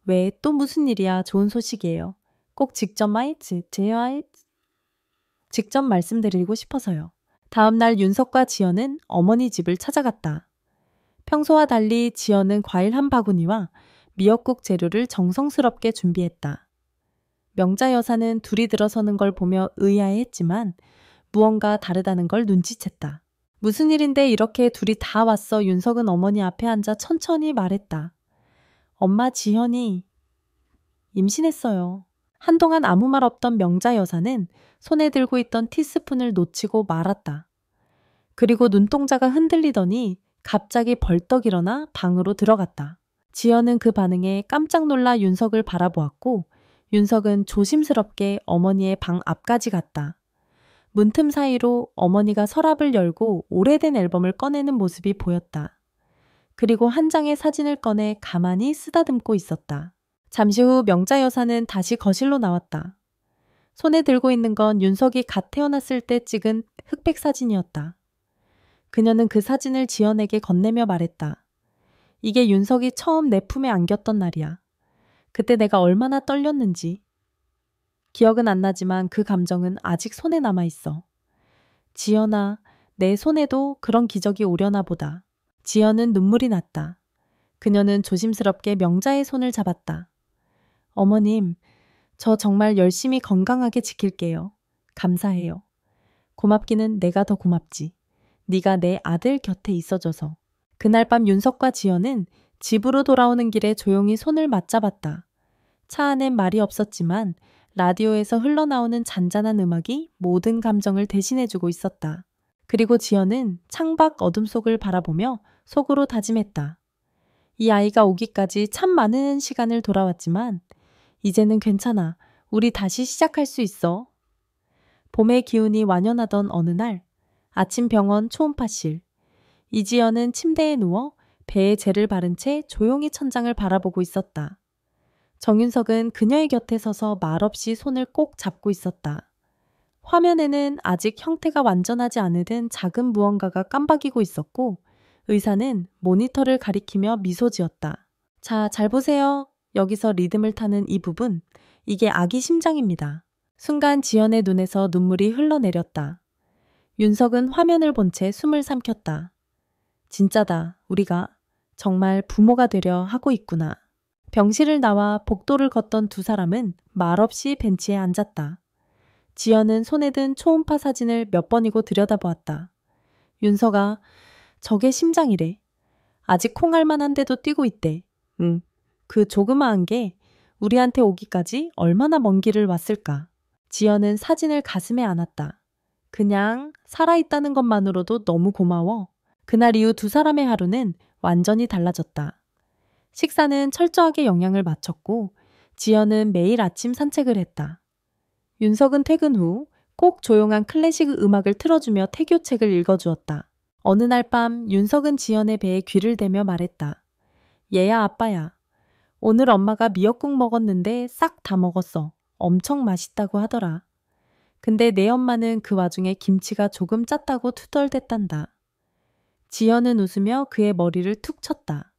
왜 또 무슨 일이야? 좋은 소식이에요. 꼭 직접 직접 말씀드리고 싶어서요. 다음 날 윤석과 지연은 어머니 집을 찾아갔다. 평소와 달리 지연은 과일 한 바구니와 미역국 재료를 정성스럽게 준비했다. 명자 여사는 둘이 들어서는 걸 보며 의아해했지만 무언가 다르다는 걸 눈치챘다. 무슨 일인데 이렇게 둘이 다 왔어? 윤석은 어머니 앞에 앉아 천천히 말했다. 엄마 지현이 임신했어요. 한동안 아무 말 없던 명자 여사는 손에 들고 있던 티스푼을 놓치고 말았다. 그리고 눈동자가 흔들리더니 갑자기 벌떡 일어나 방으로 들어갔다. 지연은 그 반응에 깜짝 놀라 윤석을 바라보았고 윤석은 조심스럽게 어머니의 방 앞까지 갔다. 문틈 사이로 어머니가 서랍을 열고 오래된 앨범을 꺼내는 모습이 보였다. 그리고 한 장의 사진을 꺼내 가만히 쓰다듬고 있었다. 잠시 후 명자 여사는 다시 거실로 나왔다. 손에 들고 있는 건 윤석이 갓 태어났을 때 찍은 흑백 사진이었다. 그녀는 그 사진을 지연에게 건네며 말했다. 이게 윤석이 처음 내 품에 안겼던 날이야. 그때 내가 얼마나 떨렸는지. 기억은 안 나지만 그 감정은 아직 손에 남아있어. 지연아, 내 손에도 그런 기적이 오려나 보다. 지연은 눈물이 났다. 그녀는 조심스럽게 명자의 손을 잡았다. 어머님, 저 정말 열심히 건강하게 지킬게요. 감사해요. 고맙기는 내가 더 고맙지. 네가 내 아들 곁에 있어줘서. 그날 밤 윤석과 지연은 집으로 돌아오는 길에 조용히 손을 맞잡았다. 차 안엔 말이 없었지만 라디오에서 흘러나오는 잔잔한 음악이 모든 감정을 대신해주고 있었다. 그리고 지연은 창밖 어둠 속을 바라보며 속으로 다짐했다. 이 아이가 오기까지 참 많은 시간을 돌아왔지만 이제는 괜찮아. 우리 다시 시작할 수 있어. 봄의 기운이 완연하던 어느 날 아침 병원 초음파실. 이지연은 침대에 누워 배에 젤을 바른 채 조용히 천장을 바라보고 있었다. 정윤석은 그녀의 곁에 서서 말없이 손을 꼭 잡고 있었다. 화면에는 아직 형태가 완전하지 않으던 작은 무언가가 깜박이고 있었고 의사는 모니터를 가리키며 미소 지었다. 자, 잘 보세요. 여기서 리듬을 타는 이 부분, 이게 아기 심장입니다. 순간 지연의 눈에서 눈물이 흘러내렸다. 윤석은 화면을 본 채 숨을 삼켰다. 진짜다. 우리가 정말 부모가 되려 하고 있구나. 병실을 나와 복도를 걷던 두 사람은 말없이 벤치에 앉았다. 지연은 손에 든 초음파 사진을 몇 번이고 들여다보았다. 윤석아, 저게 심장이래. 아직 콩알만한데도 뛰고 있대. 응, 그 조그마한 게 우리한테 오기까지 얼마나 먼 길을 왔을까. 지연은 사진을 가슴에 안았다. 그냥 살아있다는 것만으로도 너무 고마워. 그날 이후 두 사람의 하루는 완전히 달라졌다. 식사는 철저하게 영양을 맞췄고 지연은 매일 아침 산책을 했다. 윤석은 퇴근 후 꼭 조용한 클래식 음악을 틀어주며 태교책을 읽어주었다. 어느 날 밤 윤석은 지연의 배에 귀를 대며 말했다. 얘야 아빠야. 오늘 엄마가 미역국 먹었는데 싹 다 먹었어. 엄청 맛있다고 하더라. 근데 내 엄마는 그 와중에 김치가 조금 짰다고 투덜댔단다. 지연은 웃으며 그의 머리를 툭 쳤다.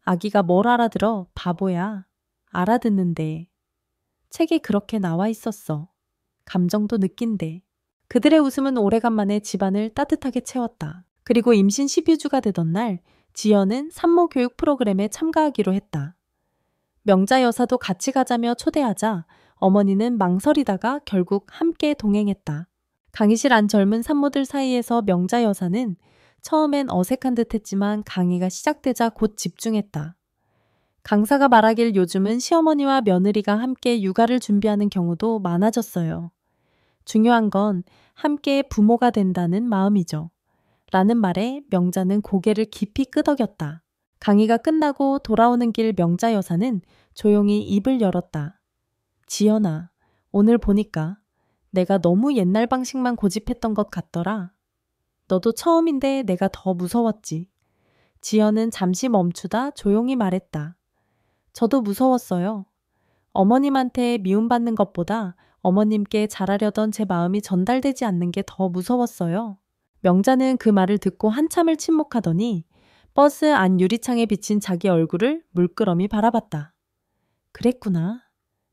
아기가 뭘 알아들어? 바보야. 알아듣는데. 책에 그렇게 나와 있었어. 감정도 느낀대. 그들의 웃음은 오래간만에 집안을 따뜻하게 채웠다. 그리고 임신 12주가 되던 날 지연은 산모 교육 프로그램에 참가하기로 했다. 명자 여사도 같이 가자며 초대하자 어머니는 망설이다가 결국 함께 동행했다. 강의실 안 젊은 산모들 사이에서 명자 여사는 처음엔 어색한 듯 했지만 강의가 시작되자 곧 집중했다. 강사가 말하길 요즘은 시어머니와 며느리가 함께 육아를 준비하는 경우도 많아졌어요. 중요한 건 함께 부모가 된다는 마음이죠. 라는 말에 명자는 고개를 깊이 끄덕였다. 강의가 끝나고 돌아오는 길 명자 여사는 조용히 입을 열었다. 지연아, 오늘 보니까 내가 너무 옛날 방식만 고집했던 것 같더라. 너도 처음인데 내가 더 무서웠지. 지연은 잠시 멈추다 조용히 말했다. 저도 무서웠어요. 어머님한테 미움받는 것보다 어머님께 잘하려던 제 마음이 전달되지 않는 게 더 무서웠어요. 명자는 그 말을 듣고 한참을 침묵하더니 버스 안 유리창에 비친 자기 얼굴을 물끄러미 바라봤다. 그랬구나.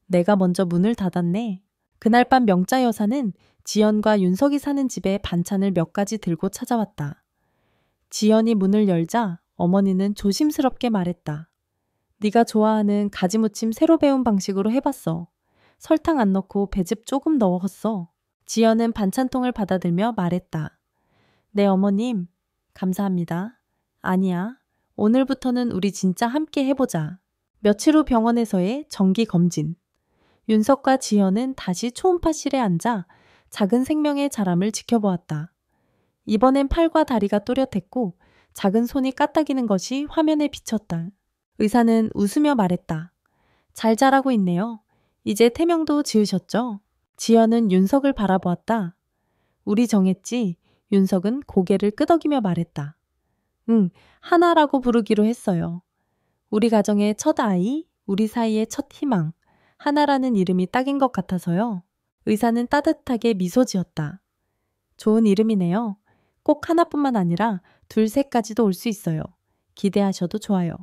내가 먼저 문을 닫았네. 그날 밤 명자 여사는 지연과 윤석이 사는 집에 반찬을 몇 가지 들고 찾아왔다. 지연이 문을 열자 어머니는 조심스럽게 말했다. 네가 좋아하는 가지무침 새로 배운 방식으로 해봤어. 설탕 안 넣고 배즙 조금 넣었어. 지연은 반찬통을 받아들며 말했다. 네 어머님, 감사합니다. 아니야, 오늘부터는 우리 진짜 함께 해보자. 며칠 후 병원에서의 정기검진. 윤석과 지연은 다시 초음파실에 앉아 작은 생명의 자람을 지켜보았다. 이번엔 팔과 다리가 또렷했고 작은 손이 까딱이는 것이 화면에 비쳤다. 의사는 웃으며 말했다. 잘 자라고 있네요. 이제 태명도 지으셨죠? 지연은 윤석을 바라보았다. 우리 정했지? 윤석은 고개를 끄덕이며 말했다. 응, 하나라고 부르기로 했어요. 우리 가정의 첫 아이, 우리 사이의 첫 희망. 하나라는 이름이 딱인 것 같아서요. 의사는 따뜻하게 미소 지었다. 좋은 이름이네요. 꼭 하나뿐만 아니라 둘, 셋까지도 올 수 있어요. 기대하셔도 좋아요.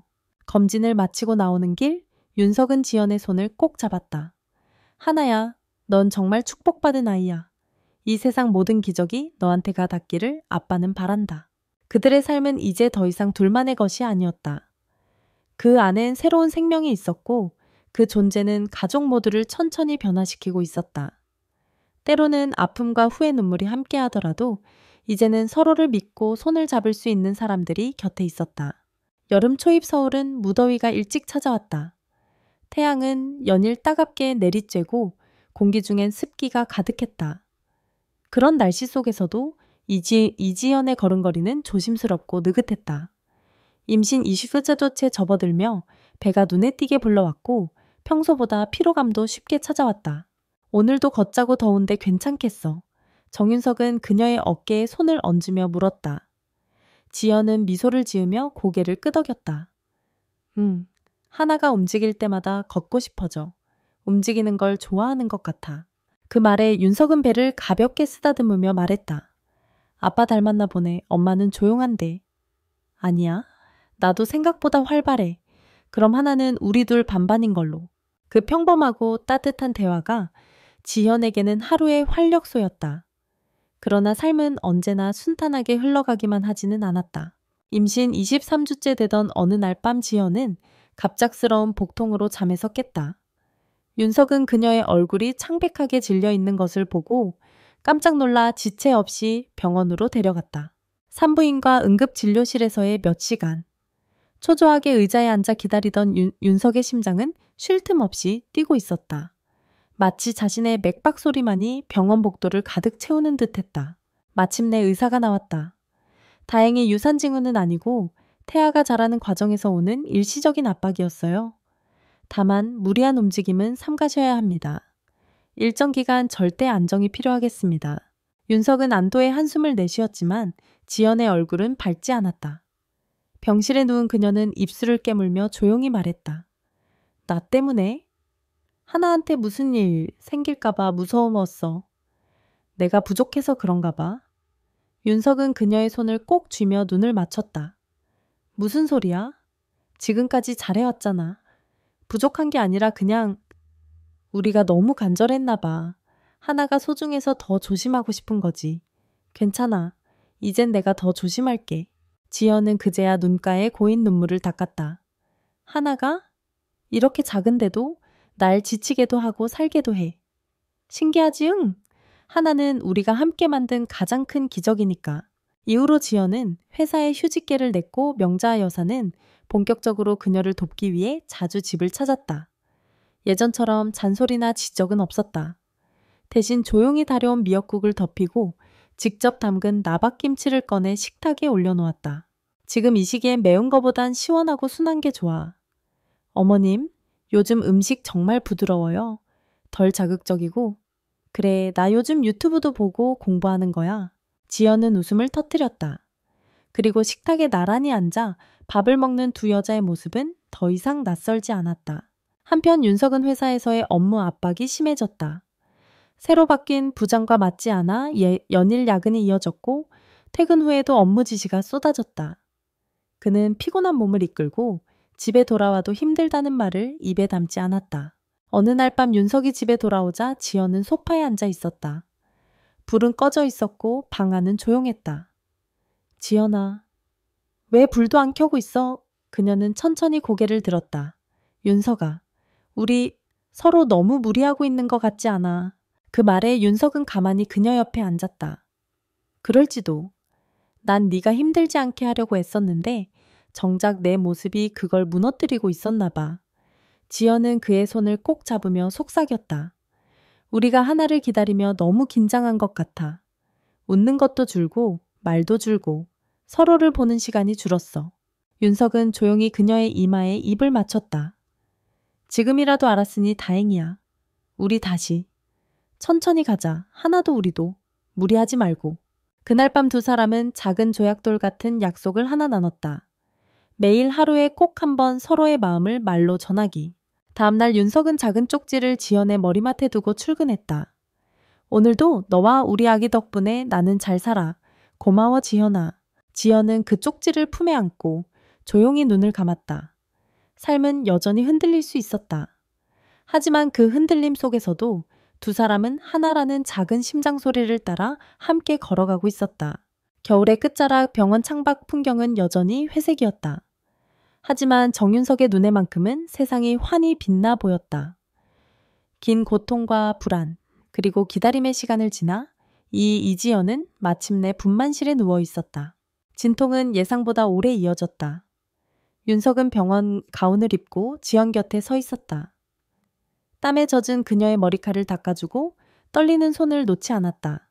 검진을 마치고 나오는 길, 윤석은 지연의 손을 꼭 잡았다. 하나야, 넌 정말 축복받은 아이야. 이 세상 모든 기적이 너한테가 닿기를 아빠는 바란다. 그들의 삶은 이제 더 이상 둘만의 것이 아니었다. 그 안엔 새로운 생명이 있었고 그 존재는 가족 모두를 천천히 변화시키고 있었다. 때로는 아픔과 후회 눈물이 함께 하더라도 이제는 서로를 믿고 손을 잡을 수 있는 사람들이 곁에 있었다. 여름 초입 서울은 무더위가 일찍 찾아왔다. 태양은 연일 따갑게 내리쬐고 공기 중엔 습기가 가득했다. 그런 날씨 속에서도 이지연의 걸음걸이는 조심스럽고 느긋했다. 임신 20일째도 채 접어들며 배가 눈에 띄게 불러왔고 평소보다 피로감도 쉽게 찾아왔다. 오늘도 걷자고 더운데 괜찮겠어. 정윤석은 그녀의 어깨에 손을 얹으며 물었다. 지연은 미소를 지으며 고개를 끄덕였다. 하나가 움직일 때마다 걷고 싶어져. 움직이는 걸 좋아하는 것 같아. 그 말에 윤석은 배를 가볍게 쓰다듬으며 말했다. 아빠 닮았나 보네. 엄마는 조용한데. 아니야. 나도 생각보다 활발해. 그럼 하나는 우리 둘 반반인 걸로. 그 평범하고 따뜻한 대화가 지연에게는 하루의 활력소였다. 그러나 삶은 언제나 순탄하게 흘러가기만 하지는 않았다. 임신 23주째 되던 어느 날 밤 지연은 갑작스러운 복통으로 잠에서 깼다. 윤석은 그녀의 얼굴이 창백하게 질려 있는 것을 보고 깜짝 놀라 지체 없이 병원으로 데려갔다. 산부인과 응급진료실에서의 몇 시간. 초조하게 의자에 앉아 기다리던 윤석의 심장은 쉴 틈 없이 뛰고 있었다. 마치 자신의 맥박 소리만이 병원 복도를 가득 채우는 듯했다. 마침내 의사가 나왔다. 다행히 유산 징후는 아니고 태아가 자라는 과정에서 오는 일시적인 압박이었어요. 다만 무리한 움직임은 삼가셔야 합니다. 일정 기간 절대 안정이 필요하겠습니다. 윤석은 안도의 한숨을 내쉬었지만 지연의 얼굴은 밝지 않았다. 병실에 누운 그녀는 입술을 깨물며 조용히 말했다. 나 때문에? 하나한테 무슨 일 생길까봐 무서웠어. 내가 부족해서 그런가 봐. 윤석은 그녀의 손을 꼭 쥐며 눈을 맞췄다. 무슨 소리야? 지금까지 잘해왔잖아. 부족한 게 아니라 그냥 우리가 너무 간절했나 봐. 하나가 소중해서 더 조심하고 싶은 거지. 괜찮아. 이젠 내가 더 조심할게. 지연은 그제야 눈가에 고인 눈물을 닦았다. 하나가? 이렇게 작은데도 날 지치게도 하고 살게도 해. 신기하지 응? 하나는 우리가 함께 만든 가장 큰 기적이니까. 이후로 지연은 회사에 휴직계를 냈고 명자 여사는 본격적으로 그녀를 돕기 위해 자주 집을 찾았다. 예전처럼 잔소리나 지적은 없었다. 대신 조용히 다려온 미역국을 덮이고 직접 담근 나박김치를 꺼내 식탁에 올려놓았다. 지금 이 시기엔 매운 거보단 시원하고 순한 게 좋아. 어머님, 요즘 음식 정말 부드러워요. 덜 자극적이고. 그래, 나 요즘 유튜브도 보고 공부하는 거야. 지연은 웃음을 터뜨렸다. 그리고 식탁에 나란히 앉아 밥을 먹는 두 여자의 모습은 더 이상 낯설지 않았다. 한편 윤석은 회사에서의 업무 압박이 심해졌다. 새로 바뀐 부장과 맞지 않아 연일 야근이 이어졌고 퇴근 후에도 업무 지시가 쏟아졌다. 그는 피곤한 몸을 이끌고 집에 돌아와도 힘들다는 말을 입에 담지 않았다. 어느 날 밤 윤석이 집에 돌아오자 지연은 소파에 앉아 있었다. 불은 꺼져 있었고 방 안은 조용했다. 지연아, 왜 불도 안 켜고 있어? 그녀는 천천히 고개를 들었다. 윤석아, 우리 서로 너무 무리하고 있는 것 같지 않아. 그 말에 윤석은 가만히 그녀 옆에 앉았다. 그럴지도. 난 네가 힘들지 않게 하려고 애썼는데 정작 내 모습이 그걸 무너뜨리고 있었나 봐. 지연은 그의 손을 꼭 잡으며 속삭였다. 우리가 하나를 기다리며 너무 긴장한 것 같아. 웃는 것도 줄고 말도 줄고 서로를 보는 시간이 줄었어. 윤석은 조용히 그녀의 이마에 입을 맞췄다. 지금이라도 알았으니 다행이야. 우리 다시. 천천히 가자. 하나도 우리도. 무리하지 말고. 그날 밤 두 사람은 작은 조약돌 같은 약속을 하나 나눴다. 매일 하루에 꼭 한 번 서로의 마음을 말로 전하기. 다음날 윤석은 작은 쪽지를 지연의 머리맡에 두고 출근했다. 오늘도 너와 우리 아기 덕분에 나는 잘 살아. 고마워 지연아. 지연은 그 쪽지를 품에 안고 조용히 눈을 감았다. 삶은 여전히 흔들릴 수 있었다. 하지만 그 흔들림 속에서도 두 사람은 하나라는 작은 심장 소리를 따라 함께 걸어가고 있었다. 겨울의 끝자락 병원 창밖 풍경은 여전히 회색이었다. 하지만 정윤석의 눈에만큼은 세상이 환히 빛나 보였다. 긴 고통과 불안, 그리고 기다림의 시간을 지나 이지연은 마침내 분만실에 누워 있었다. 진통은 예상보다 오래 이어졌다. 윤석은 병원 가운을 입고 지연 곁에 서 있었다. 땀에 젖은 그녀의 머리칼을 닦아주고 떨리는 손을 놓지 않았다.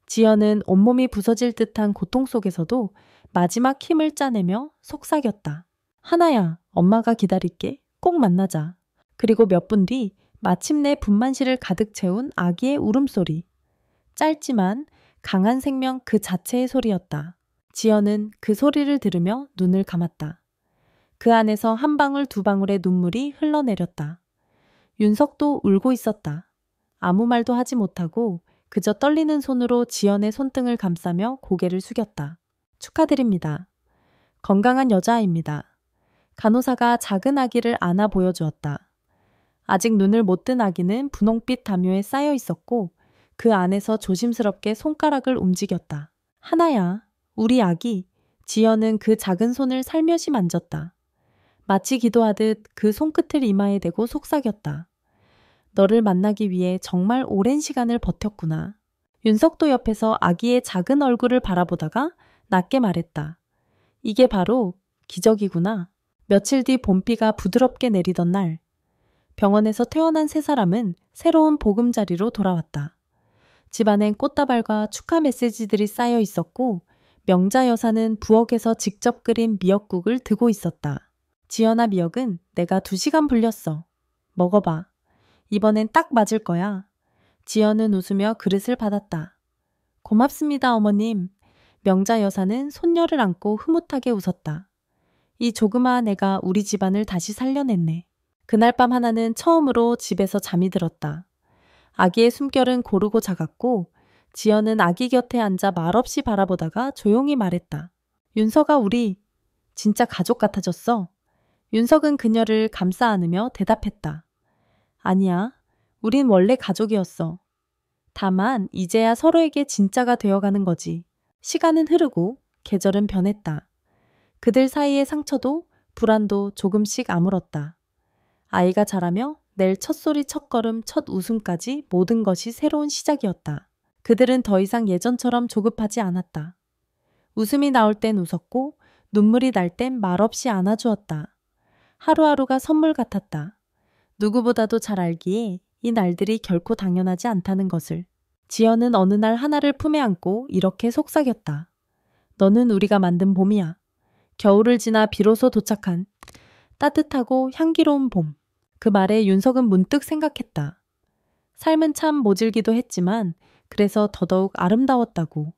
지연은 온몸이 부서질 듯한 고통 속에서도 마지막 힘을 짜내며 속삭였다. 하나야, 엄마가 기다릴게. 꼭 만나자. 그리고 몇 분 뒤 마침내 분만실을 가득 채운 아기의 울음소리. 짧지만 강한 생명 그 자체의 소리였다. 지연은 그 소리를 들으며 눈을 감았다. 그 안에서 한 방울 두 방울의 눈물이 흘러내렸다. 윤석도 울고 있었다. 아무 말도 하지 못하고 그저 떨리는 손으로 지연의 손등을 감싸며 고개를 숙였다. 축하드립니다. 건강한 여자아이입니다. 간호사가 작은 아기를 안아 보여주었다. 아직 눈을 못 뜬 아기는 분홍빛 담요에 쌓여 있었고 그 안에서 조심스럽게 손가락을 움직였다. 하나야, 우리 아기. 지연은 그 작은 손을 살며시 만졌다. 마치 기도하듯 그 손끝을 이마에 대고 속삭였다. 너를 만나기 위해 정말 오랜 시간을 버텼구나. 윤석도 옆에서 아기의 작은 얼굴을 바라보다가 낮게 말했다. 이게 바로 기적이구나. 며칠 뒤 봄비가 부드럽게 내리던 날, 병원에서 퇴원한 세 사람은 새로운 보금자리로 돌아왔다. 집안엔 꽃다발과 축하 메시지들이 쌓여 있었고 명자 여사는 부엌에서 직접 끓인 미역국을 드고 있었다. 지연아, 미역은 내가 2시간 불렸어. 먹어봐. 이번엔 딱 맞을 거야. 지연은 웃으며 그릇을 받았다. 고맙습니다, 어머님. 명자 여사는 손녀를 안고 흐뭇하게 웃었다. 이 조그마한 애가 우리 집안을 다시 살려냈네. 그날 밤 하나는 처음으로 집에서 잠이 들었다. 아기의 숨결은 고르고 작았고 지연은 아기 곁에 앉아 말없이 바라보다가 조용히 말했다. 윤석아, 우리 진짜 가족 같아졌어. 윤석은 그녀를 감싸 안으며 대답했다. 아니야, 우린 원래 가족이었어. 다만 이제야 서로에게 진짜가 되어가는 거지. 시간은 흐르고 계절은 변했다. 그들 사이의 상처도 불안도 조금씩 아물었다. 아이가 자라며 낼 첫소리, 첫걸음, 첫 웃음까지 모든 것이 새로운 시작이었다. 그들은 더 이상 예전처럼 조급하지 않았다. 웃음이 나올 땐 웃었고 눈물이 날 땐 말없이 안아주었다. 하루하루가 선물 같았다. 누구보다도 잘 알기에 이 날들이 결코 당연하지 않다는 것을. 지연은 어느 날 하나를 품에 안고 이렇게 속삭였다. 너는 우리가 만든 봄이야. 겨울을 지나 비로소 도착한 따뜻하고 향기로운 봄. 그 말에 윤석은 문득 생각했다. 삶은 참 모질기도 했지만 그래서 더더욱 아름다웠다고.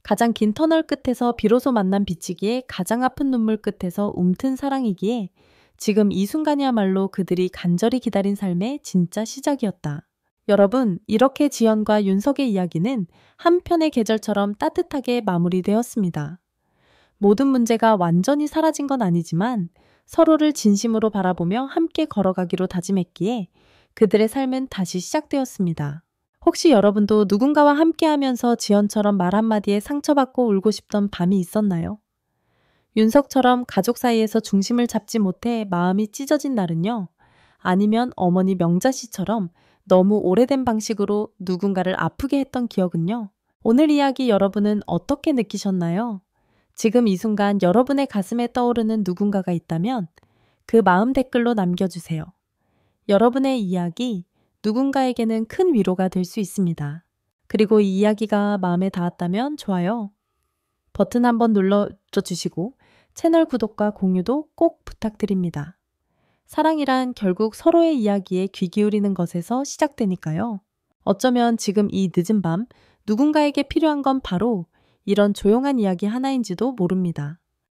가장 긴 터널 끝에서 비로소 만난 빛이기에 가장 아픈 눈물 끝에서 움튼 사랑이기에 지금 이 순간이야말로 그들이 간절히 기다린 삶의 진짜 시작이었다. 여러분, 이렇게 지연과 윤석의 이야기는 한 편의 계절처럼 따뜻하게 마무리되었습니다. 모든 문제가 완전히 사라진 건 아니지만 서로를 진심으로 바라보며 함께 걸어가기로 다짐했기에 그들의 삶은 다시 시작되었습니다. 혹시 여러분도 누군가와 함께하면서 지연처럼 말 한마디에 상처받고 울고 싶던 밤이 있었나요? 윤석처럼 가족 사이에서 중심을 잡지 못해 마음이 찢어진 날은요? 아니면 어머니 명자 씨처럼 너무 오래된 방식으로 누군가를 아프게 했던 기억은요? 오늘 이야기 여러분은 어떻게 느끼셨나요? 지금 이 순간 여러분의 가슴에 떠오르는 누군가가 있다면 그 마음 댓글로 남겨주세요. 여러분의 이야기, 누군가에게는 큰 위로가 될 수 있습니다. 그리고 이 이야기가 마음에 닿았다면 좋아요 버튼 한번 눌러주시고 채널 구독과 공유도 꼭 부탁드립니다. 사랑이란 결국 서로의 이야기에 귀 기울이는 것에서 시작되니까요. 어쩌면 지금 이 늦은 밤 누군가에게 필요한 건 바로 이런 조용한 이야기 하나인지도 모릅니다.